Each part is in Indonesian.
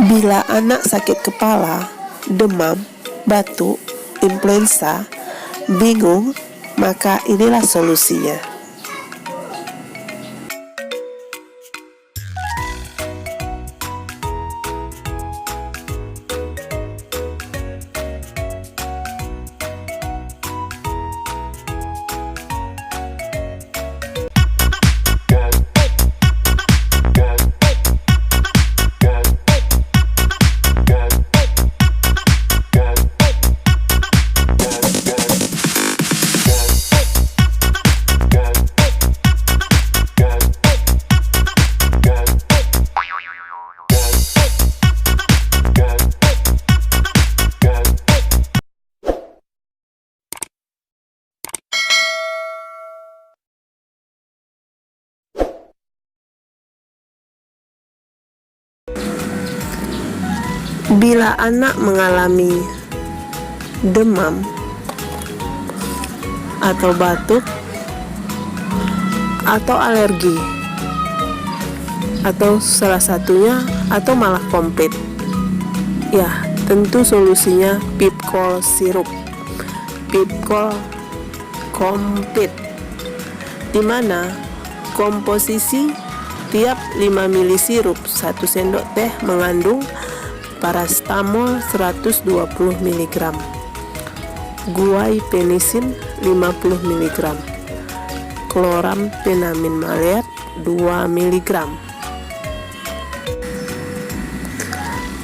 Bila anak sakit kepala, demam, batuk, influenza, bingung, maka inilah solusinya. Bila anak mengalami demam atau batuk atau alergi atau salah satunya atau malah komplit, ya tentu solusinya Pipkol sirup, Pipkol komplit, dimana komposisi tiap 5 ml sirup 1 sendok teh mengandung parastamol 120 mg, guaifenesin 50 mg, kloramfenamin maleat 2 mg.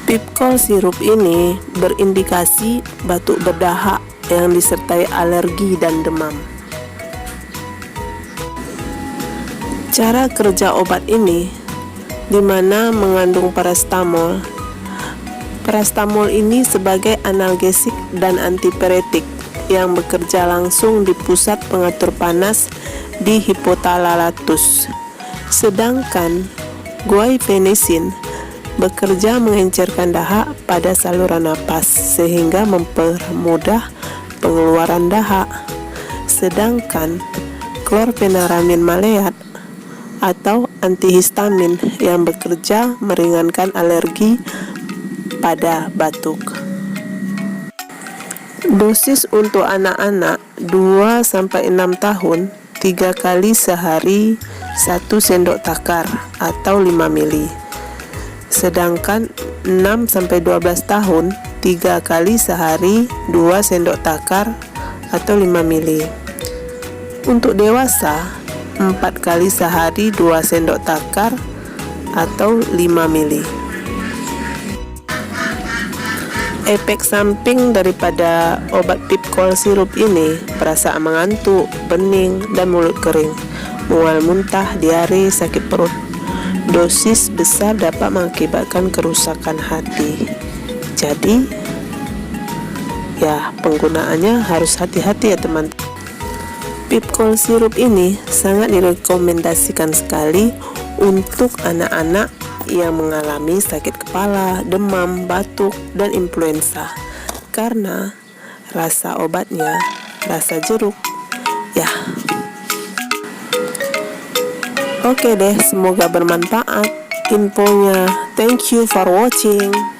Pipkol sirup ini berindikasi batuk berdahak yang disertai alergi dan demam. Cara kerja obat ini dimana mengandung parastamol. Parastamol ini sebagai analgesik dan antipiretik yang bekerja langsung di pusat pengatur panas di hipotalalatus. Sedangkan guaifenesin bekerja mengencerkan dahak pada saluran napas sehingga mempermudah pengeluaran dahak. Sedangkan klorfenaramin maleat atau antihistamin yang bekerja meringankan alergi pada batuk. Dosis untuk anak-anak 2-6 tahun 3 kali sehari 1 sendok takar atau 5 ml. Sedangkan 6-12 tahun 3 kali sehari 2 sendok takar atau 5 ml. Untuk dewasa 4 kali sehari 2 sendok takar atau 5 ml. Efek samping daripada obat Pipkol sirup ini perasaan mengantuk, bening, dan mulut kering, mual muntah, diare, sakit perut. Dosis besar dapat mengakibatkan kerusakan hati. Jadi, ya penggunaannya harus hati-hati ya teman-teman. Pipkol sirup ini sangat direkomendasikan sekali untuk anak-anak yang mengalami sakit kepala, demam, batuk, dan influenza karena rasa obatnya rasa jeruk ya. Oke deh, semoga bermanfaat infonya. Thank you for watching.